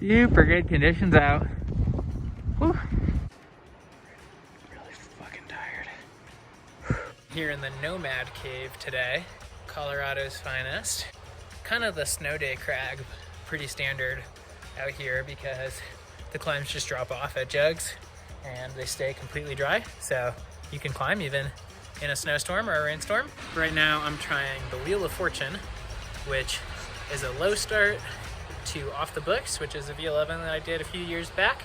Super good conditions out. Whew. Really fucking tired. Here in the Nomad Cave today, Colorado's finest. Kind of the snow day crag, pretty standard out here because the climbs just drop off at jugs and they stay completely dry. So you can climb even in a snowstorm or a rainstorm. Right now I'm trying the Wheel of Fortune, which is a low start to Off the Books, which is a V11 that I did a few years back.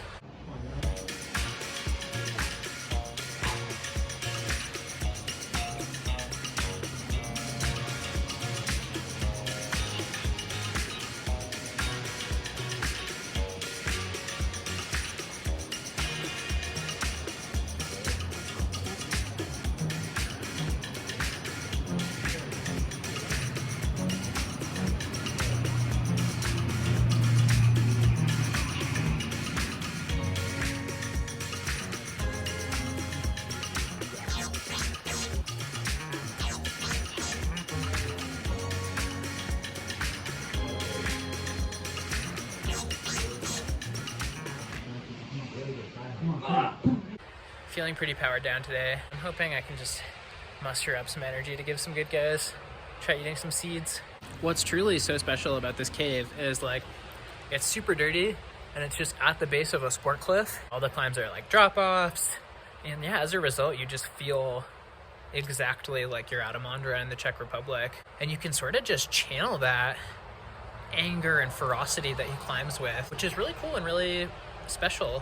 Feeling pretty powered down today. I'm hoping I can just muster up some energy to give some good goes. Try eating some seeds. What's truly so special about this cave is like, it's super dirty and it's just at the base of a sport cliff. All the climbs are like drop-offs. And yeah, as a result, you just feel exactly like you're Adam Ondra in the Czech Republic. And you can sort of just channel that anger and ferocity that he climbs with, which is really cool and really special.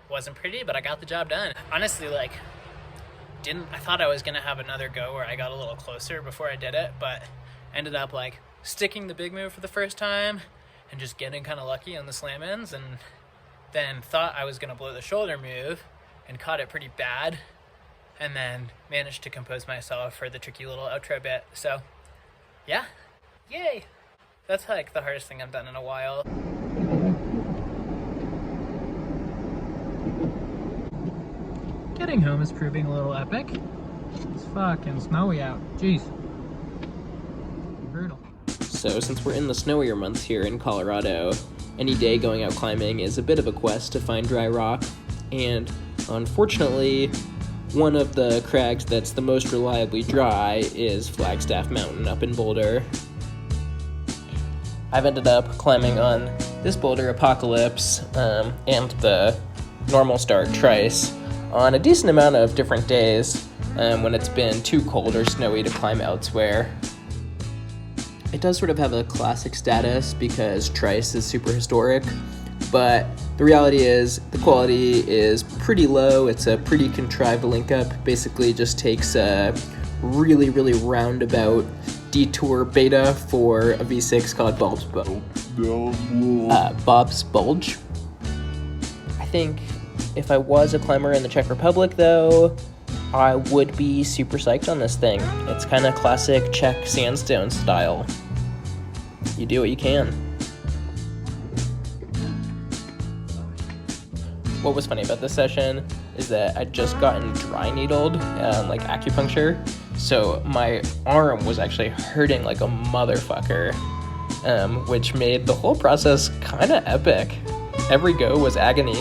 Wasn't pretty, but I got the job done. Honestly, like, I thought I was gonna have another go where I got a little closer before I did it, but ended up like sticking the big move for the first time and just getting kind of lucky on the slam-ins, and then thought I was gonna blow the shoulder move and caught it pretty bad, and then managed to compose myself for the tricky little outro bit. So yeah, yay. That's like the hardest thing I've done in a while. Getting home is proving a little epic. It's fucking snowy out. Jeez. Brutal. So since we're in the snowier months here in Colorado, any day going out climbing is a bit of a quest to find dry rock, and unfortunately, one of the crags that's the most reliably dry is Flagstaff Mountain up in Boulder. I've ended up climbing on this boulder, Epochalypse, and the normal start Trice on a decent amount of different days when it's been too cold or snowy to climb elsewhere. It does sort of have a classic status because Trice is super historic, but the reality is the quality is pretty low. It's a pretty contrived link up. Basically just takes a really, really roundabout detour beta for a V6 called Bob's Bulge. I think if I was a climber in the Czech Republic, though, I would be super psyched on this thing. It's kind of classic Czech sandstone style. you do what you can. What was funny about this session is that I'd just gotten dry needled, like acupuncture, so my arm was actually hurting like a motherfucker, which made the whole process kind of epic. Every go was agony.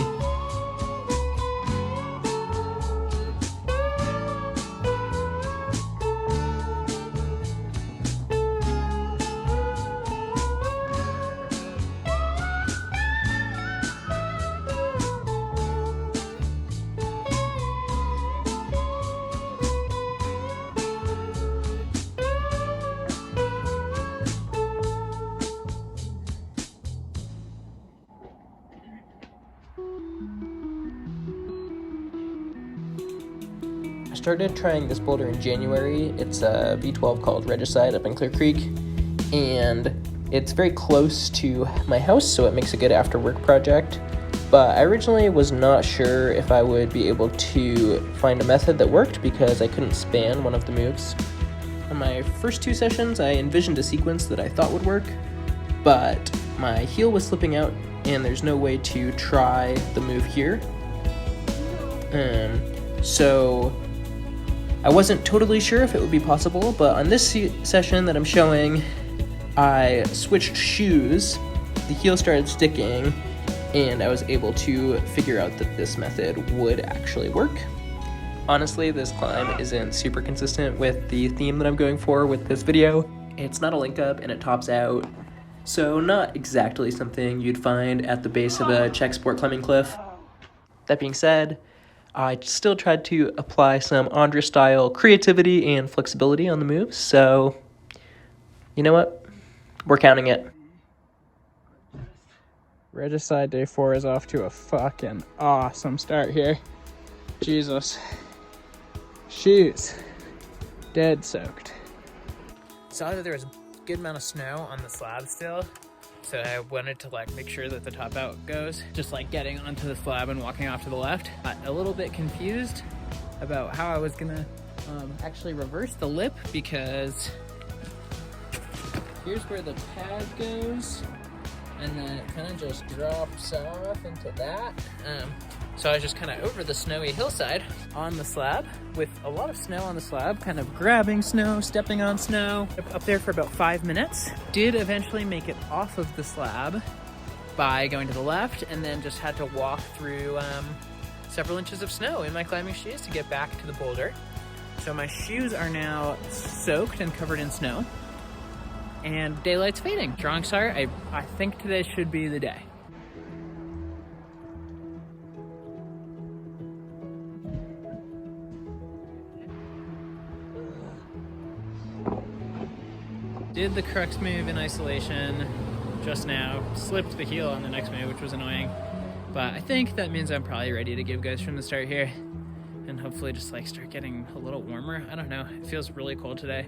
I started trying this boulder in January. It's a V12 called Regicide up in Clear Creek, and it's very close to my house, so it makes a good after work project. But I originally was not sure if I would be able to find a method that worked because I couldn't span one of the moves. On my first 2 sessions, I envisioned a sequence that I thought would work, but my heel was slipping out and there's no way to try the move here. So I wasn't totally sure if it would be possible, but on this session that I'm showing, I switched shoes, the heel started sticking, and I was able to figure out that this method would actually work. Honestly, this climb isn't super consistent with the theme that I'm going for with this video. It's not a link up and it tops out, so not exactly something you'd find at the base of a Czech sport climbing cliff. That being said, I still tried to apply some Ondra style creativity and flexibility on the moves, so you know what? We're counting it. Regicide Day 4 is off to a fucking awesome start here. Jesus. Shoes. Dead soaked. Saw that there was a good amount of snow on the slab still, so I wanted to like make sure that the top out goes. Just like getting onto the slab and walking off to the left. Got a little bit confused about how I was gonna actually reverse the lip, because here's where the pad goes, and then it kind of just drops off into that. So I was just kind of over the snowy hillside on the slab with a lot of snow on the slab, kind of grabbing snow, stepping on snow. Up there for about 5 minutes. Did eventually make it off of the slab by going to the left, and then just had to walk through several inches of snow in my climbing shoes to get back to the boulder. So my shoes are now soaked and covered in snow, and daylight's fading. Drawing start, I think today should be the day. Did the crux move in isolation just now, slipped the heel on the next move, which was annoying. But I think that means I'm probably ready to give guys from the start here, and hopefully just like start getting a little warmer. I don't know, it feels really cold today,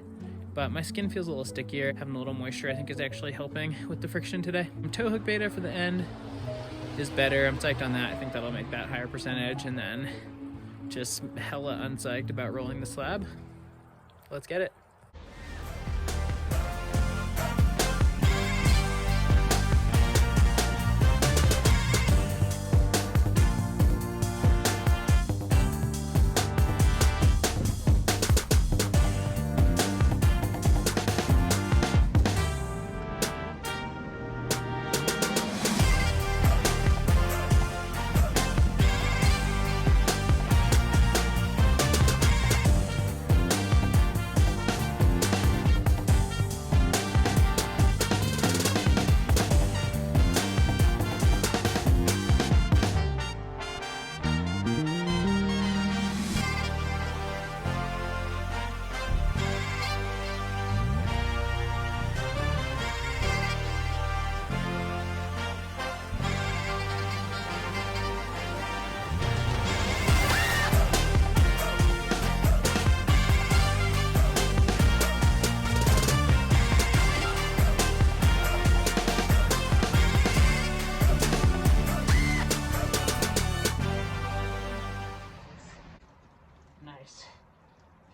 but my skin feels a little stickier. Having a little moisture I think is actually helping with the friction today. Toe hook beta for the end is better. I'm psyched on that. I think that'll make that higher percentage, and then just hella unpsyched about rolling the slab. Let's get it.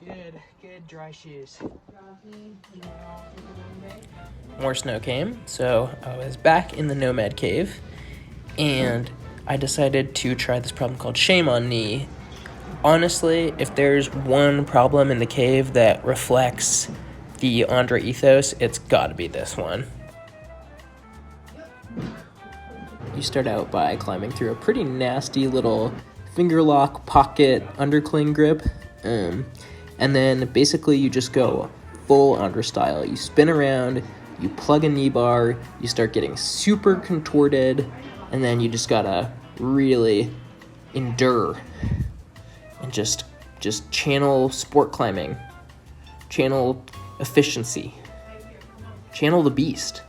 Good dry shoes. More snow came, so I was back in the Nomad Cave, and I decided to try this problem called Shame on Knee. Honestly, if there's one problem in the cave that reflects the Ondra ethos, it's gotta be this one. You start out by climbing through a pretty nasty little finger lock pocket undercling grip, and then basically you just go full Ondra style. You spin around, you plug a knee bar, you start getting super contorted, and then you just gotta really endure and just channel sport climbing, channel efficiency, channel the beast.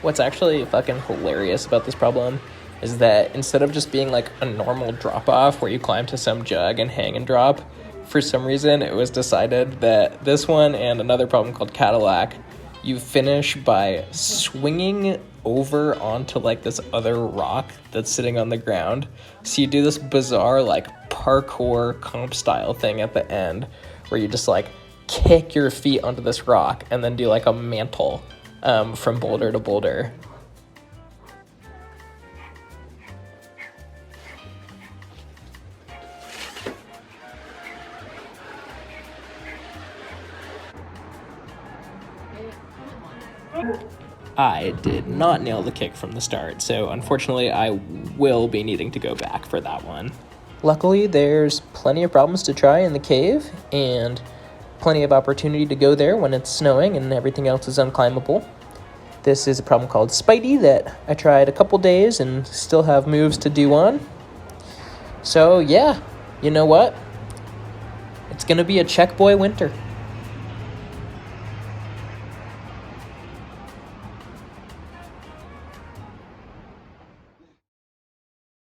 What's actually fucking hilarious about this problem is that instead of just being like a normal drop-off where you climb to some jug and hang and drop, for some reason it was decided that this one and another problem called Cadillac, you finish by swinging over onto like this other rock that's sitting on the ground. So you do this bizarre like parkour comp style thing at the end where you just like kick your feet onto this rock and then do like a mantle from boulder to boulder. I did not nail the kick from the start, so unfortunately I will be needing to go back for that one. Luckily, there's plenty of problems to try in the cave, and plenty of opportunity to go there when it's snowing and everything else is unclimbable. This is a problem called Spidey that I tried a couple days and still have moves to do on. So yeah, you know what? It's gonna be a Czech boy winter.